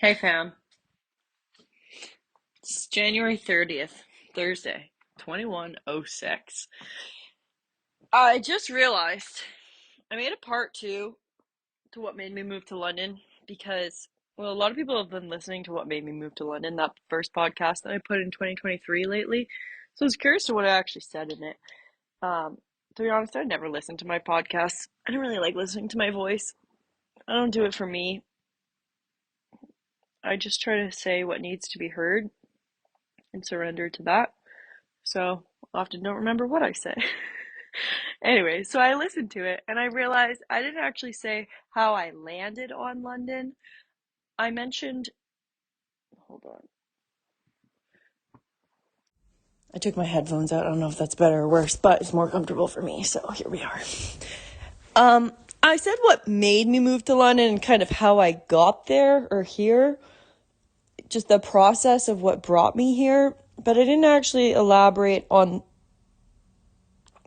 Hey fam, it's January 30th, Thursday, 2106. I just realized I made a part two to what made me move to London because, well, a lot of people have been listening to what made me move to London, that first podcast that I put in 2023 lately. So I was curious to what I actually said in it. Um, to be honest, I never listened to my podcasts. I don't really like listening to my voice. I don't do it for me. I just try to say what needs to be heard and surrender to that. So often don't remember what I say. Anyway, so I listened to it and I realized I didn't actually say how I landed on London. I mentioned, hold on. I took my headphones out. I don't know if that's better or worse, but it's more comfortable for me. So here we are. I said what made me move to London and kind of how I got there or here, just the process of what brought me here, but I didn't actually elaborate on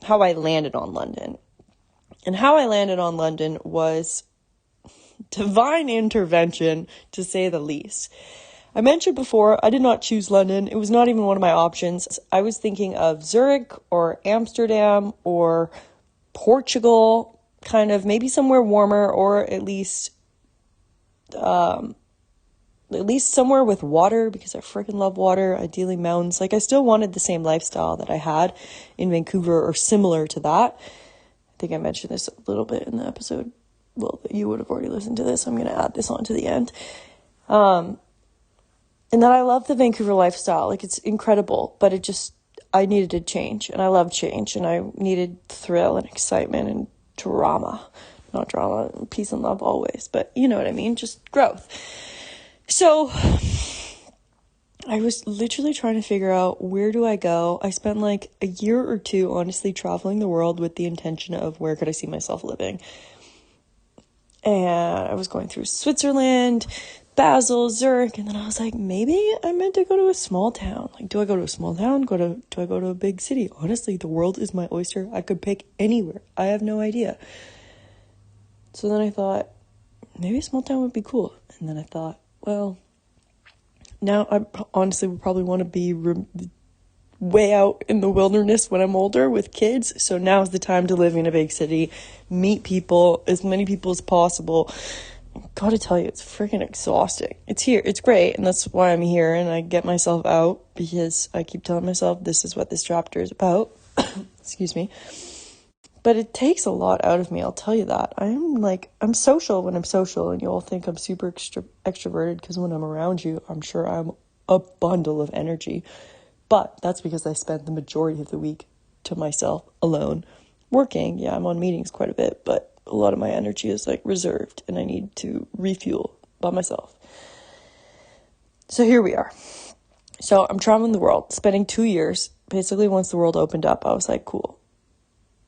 how I landed on London. And how I landed on London was divine intervention, to say the least. I mentioned before, I did not choose London. It was not even one of my options. I was thinking of Zurich or Amsterdam or Portugal, kind of maybe somewhere warmer, or at least somewhere with water, because I freaking love water, ideally mountains. Like, I still wanted the same lifestyle that I had in Vancouver or similar to that. I think I mentioned this a little bit in the episode. Well, you would have already listened to this. I'm going to add this on to the end. And that I love the Vancouver lifestyle. Like, it's incredible, but I needed to change, and I love change, and I needed thrill and excitement and drama. Not drama, peace and love always, but you know what I mean, just growth. So I was literally trying to figure out, where do I go? I spent like a year or two, honestly, traveling the world with the intention of where could I see myself living. And I was going through Switzerland, Basel, Zurich, and then I was like, maybe I meant to go to a small town. Like, do I go to a small town? Do I go to a big city? Honestly, the world is my oyster. I could pick anywhere. I have no idea. So then I thought, maybe a small town would be cool. And then I thought, well, now I honestly would probably want to be way out in the wilderness when I'm older with kids. So now's the time to live in a big city, meet people, as many people as possible. Gotta tell you, it's freaking exhausting. It's great, and that's why I'm here, and I get myself out because I keep telling myself this is what this chapter is about. Excuse me. But it takes a lot out of me, I'll tell you that. I'm social when I'm social, and you all think I'm super extroverted because when I'm around you, I'm sure I'm a bundle of energy. But that's because I spent the majority of the week to myself alone working. Yeah, I'm on meetings quite a bit, but a lot of my energy is like reserved and I need to refuel by myself. So here we are. So I'm traveling the world, spending 2 years. Basically, once the world opened up, I was like, cool.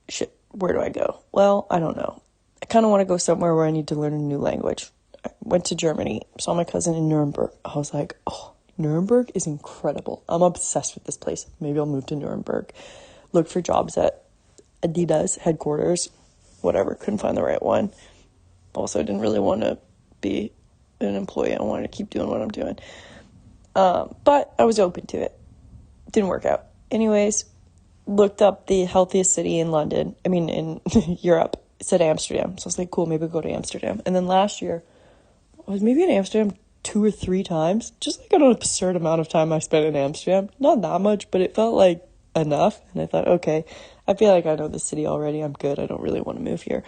Shit, where do I go? Well, I don't know. I kind of want to go somewhere where I need to learn a new language. I went to Germany, saw my cousin in Nuremberg. I was like, oh, Nuremberg is incredible. I'm obsessed with this place. Maybe I'll move to Nuremberg. Look for jobs at Adidas headquarters. Whatever, couldn't find the right one. Also, didn't really want to be an employee. I wanted to keep doing what I'm doing. But I was open to it. Didn't work out. Anyways, looked up the healthiest city in Europe. It said Amsterdam. So I was like, cool, maybe I'll go to Amsterdam. And then last year, I was maybe in Amsterdam 2 or 3 times. Just like an absurd amount of time I spent in Amsterdam. Not that much, but it felt like enough. And I thought, okay, I feel like I know the city already. I'm good. I don't really want to move here.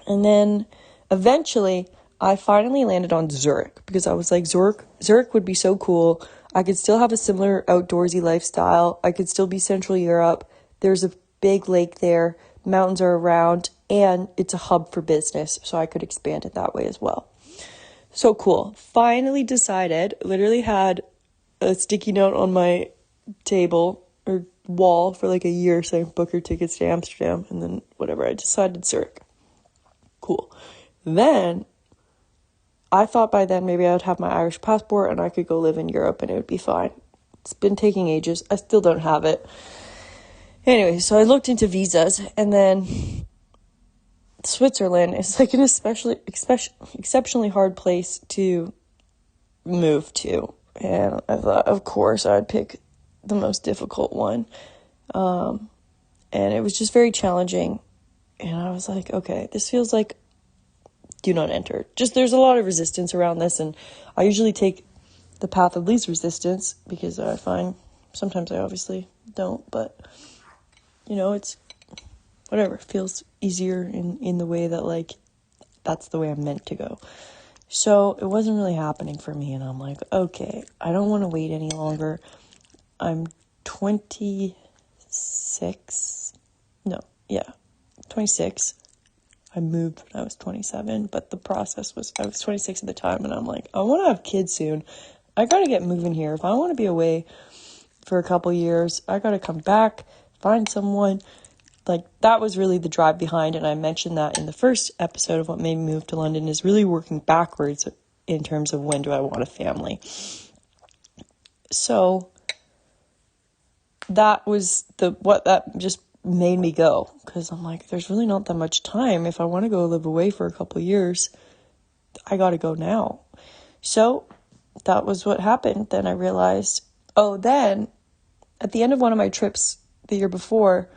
And then eventually I finally landed on Zurich because I was like, Zurich would be so cool. I could still have a similar outdoorsy lifestyle. I could still be Central Europe. There's a big lake there. Mountains are around, and it's a hub for business. So I could expand it that way as well. So cool. Finally decided, literally had a sticky note on my table or wall for like a year saying book your tickets to Amsterdam, and then whatever, I decided Zurich. Cool. Then I thought by then maybe I would have my Irish passport and I could go live in Europe and it would be fine. It's been taking ages. I still don't have it. Anyway, so I looked into visas, and then Switzerland is like an exceptionally hard place to move to. And I thought, of course, I'd pick the most difficult one. And it was just very challenging. And I was like, okay, this feels like do not enter. Just there's a lot of resistance around this. And I usually take the path of least resistance because I find sometimes I obviously don't. But, it's whatever. It feels easier in the way that, like, that's the way I'm meant to go. So it wasn't really happening for me. And I'm like, okay, I don't want to wait any longer. I'm 26. 26. I moved when I was 27, but the process was, I was 26 at the time, and I'm like, I want to have kids soon. I got to get moving here. If I want to be away for a couple years, I got to come back, find someone. Like, that was really the drive behind, and I mentioned that in the first episode of what made me move to London, is really working backwards in terms of when do I want a family. So that was that just made me go, because I'm like, there's really not that much time. If I want to go live away for a couple years, I got to go now. So that was what happened. Then I realized, then at the end of one of my trips the year before,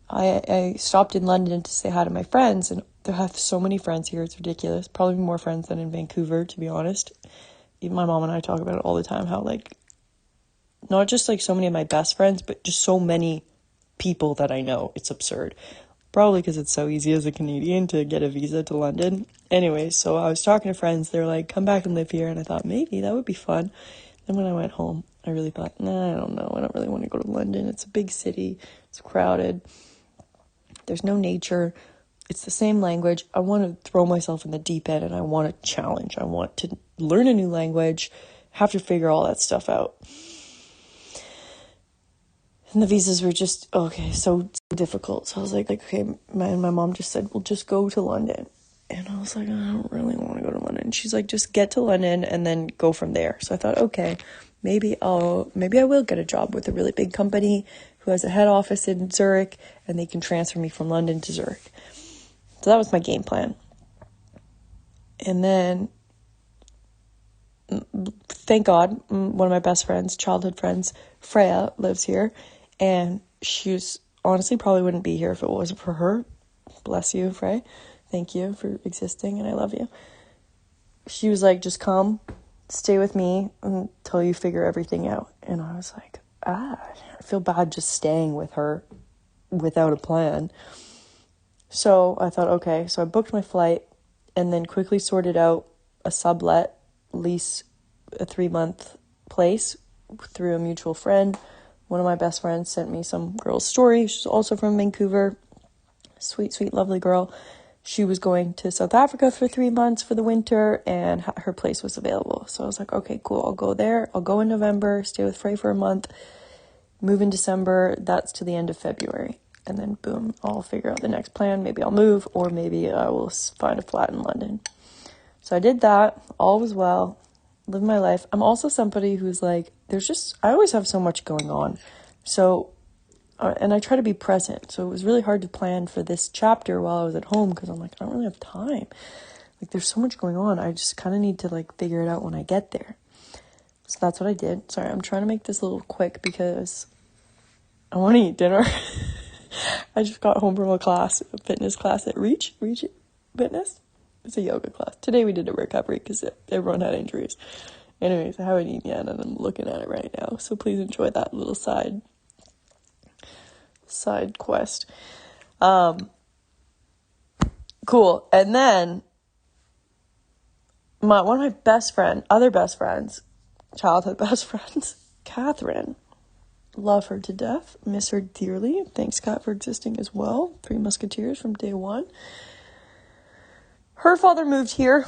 I stopped in London to say hi to my friends, and I have so many friends here. It's ridiculous. Probably more friends than in Vancouver, to be honest. Even my mom and I talk about it all the time, how, like, not just, like, so many of my best friends, but just so many people that I know. It's absurd. Probably because it's so easy as a Canadian to get a visa to London. Anyway, so I was talking to friends. They were like, come back and live here. And I thought, maybe that would be fun. Then when I went home, I really thought, I don't know. I don't really want to go to London. It's a big city. It's crowded. There's no nature. It's the same language. I want to throw myself in the deep end, and I want a challenge. I want to learn a new language, have to figure all that stuff out. And the visas were just, so difficult. So I was like, okay, my mom just said, well, just go to London. And I was like, I don't really want to go to London. She's like, just get to London and then go from there. So I thought, okay, maybe I will get a job with a really big company who has a head office in Zurich, and they can transfer me from London to Zurich. So that was my game plan. And then, thank God, one of my best friends, childhood friends, Freya, lives here. And she's honestly probably wouldn't be here if it wasn't for her. Bless you, Frey. Thank you for existing, and I love you. She was like, just come, stay with me until you figure everything out. And I was like, I feel bad just staying with her without a plan. So I thought, okay. So I booked my flight and then quickly sorted out a sublet lease, a 3-month place through a mutual friend. One of my best friends sent me some girl's story. She's also from Vancouver. Sweet, sweet, lovely girl. She was going to South Africa for 3 months for the winter, and her place was available. So I was like, okay, cool. I'll go there. I'll go in November, stay with Frey for a month, move in December. That's to the end of February. And then, boom, I'll figure out the next plan. Maybe I'll move, or maybe I will find a flat in London. So I did that. All was well. Live my life. I'm also somebody who's like, I always have so much going on. So, and I try to be present. So it was really hard to plan for this chapter while I was at home, because I'm like, I don't really have time. Like, there's so much going on. I just kind of need to, like, figure it out when I get there. So that's what I did. Sorry, I'm trying to make this a little quick because I want to eat dinner. I just got home from a fitness class at Reach Fitness. It's a yoga class. Today we did a recovery because everyone had injuries. Anyways, I haven't eaten yet, and I'm looking at it right now. So please enjoy that little side quest. Cool. And then one of my other best friends, childhood best friends, Catherine. Love her to death. Miss her dearly. Thanks, Kat, for existing as well. 3 Musketeers from day one. Her father moved here.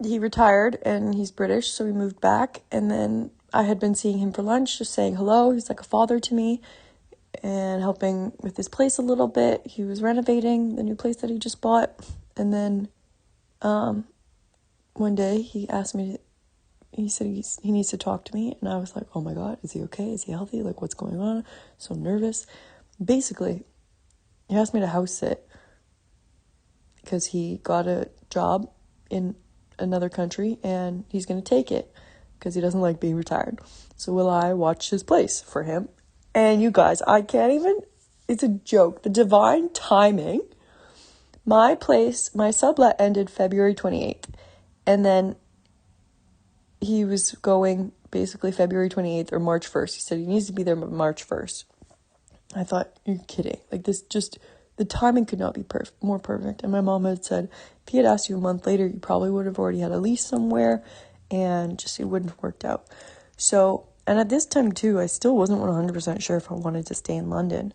He retired, and he's British, so we moved back. And then I had been seeing him for lunch, just saying hello. He's like a father to me, and helping with his place a little bit. He was renovating the new place that he just bought. And then one day he asked me he said he needs to talk to me. And I was like, oh my God, is he okay? Is he healthy? Like, what's going on? So nervous. Basically, he asked me to house sit because he got a job in another country, and he's going to take it because he doesn't like being retired. So will I watch his place for him? And you guys, I can't even, it's a joke. The divine timing. My sublet ended February 28th. And then he was going basically February 28th or March 1st. He said he needs to be there March 1st. I thought, you're kidding. Like, this just, the timing could not be more perfect. And my mom had said, if he had asked you a month later, you probably would have already had a lease somewhere, and just, it wouldn't have worked out. So, and at this time too, I still wasn't 100% sure if I wanted to stay in London.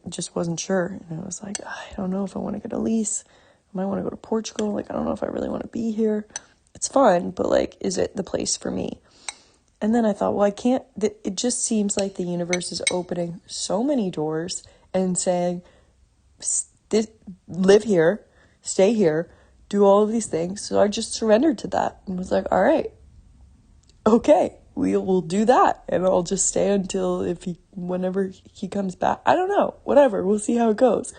Just wasn't sure. And I was like, I don't know if I want to get a lease. I might want to go to Portugal. Like, I don't know if I really want to be here. It's fun, but like, is it the place for me? And then I thought, well, I can't, it just seems like the universe is opening so many doors and saying, live here, stay here, do all of these things. So I just surrendered to that and was like, all right, okay, we will do that. And I'll just stay until whenever he comes back. I don't know, whatever, we'll see how it goes.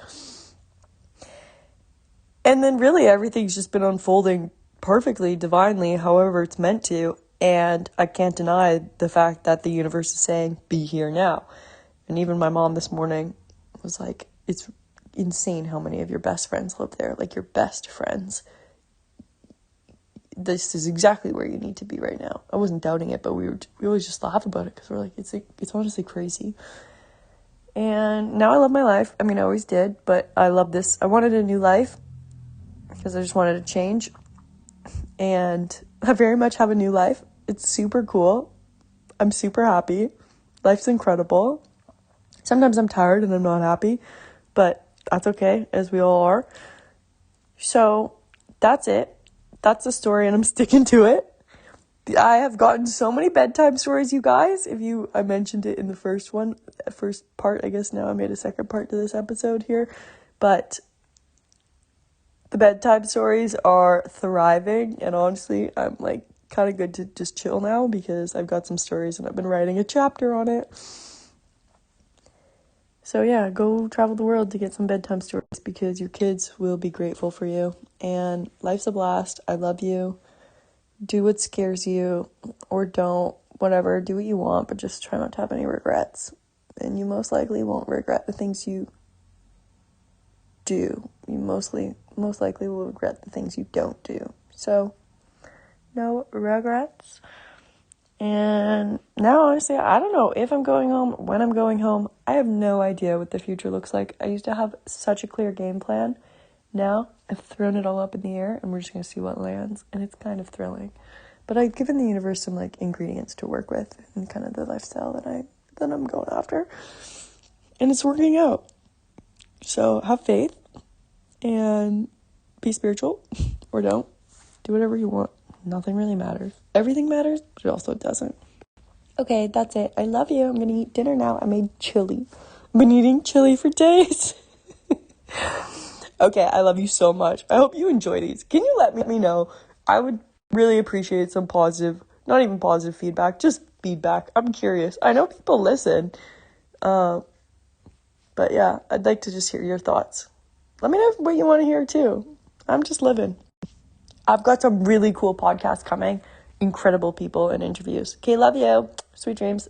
And then really everything's just been unfolding perfectly, divinely, however it's meant to. And I can't deny the fact that the universe is saying, be here now. And even my mom this morning was like, it's insane how many of your best friends live there. Like, your best friends. This is exactly where you need to be right now. I wasn't doubting it, but we always just laugh about it because we're like, it's honestly crazy. And now I love my life. I mean, I always did, but I love this. I wanted a new life because I just wanted to change. And I very much have a new life. It's super cool. I'm super happy. Life's incredible. Sometimes I'm tired and I'm not happy, but that's okay, as we all are. So that's it. That's the story, and I'm sticking to it. I have gotten so many bedtime stories, you guys. I mentioned it in the first part, I guess now I made a second part to this episode here. But the bedtime stories are thriving, and honestly, I'm like kind of good to just chill now because I've got some stories and I've been writing a chapter on it. So yeah, go travel the world to get some bedtime stories because your kids will be grateful for you. And life's a blast. I love you. Do what scares you or don't, whatever, do what you want, but just try not to have any regrets. And you most likely won't regret the things you do. You most likely will regret the things you don't do. So, no regrets. And now, honestly, I don't know if I'm going home, when I'm going home. I have no idea what the future looks like. I used to have such a clear game plan. Now, I've thrown it all up in the air, and we're just going to see what lands. And it's kind of thrilling. But I've given the universe some, like, ingredients to work with and kind of the lifestyle that I'm going after. And it's working out. So, have faith. And be spiritual. Or don't. Do whatever you want. Nothing really matters. Everything matters, but it also doesn't. Okay, that's it. I love you. I'm going to eat dinner now. I made chili. I've been eating chili for days. Okay, I love you so much. I hope you enjoy these. Can you let me know? I would really appreciate some positive, not even positive feedback, just feedback. I'm curious. I know people listen. But yeah, I'd like to just hear your thoughts. Let me know what you want to hear too. I'm just living. I've got some really cool podcasts coming. Incredible people and interviews. Okay, love you. Sweet dreams.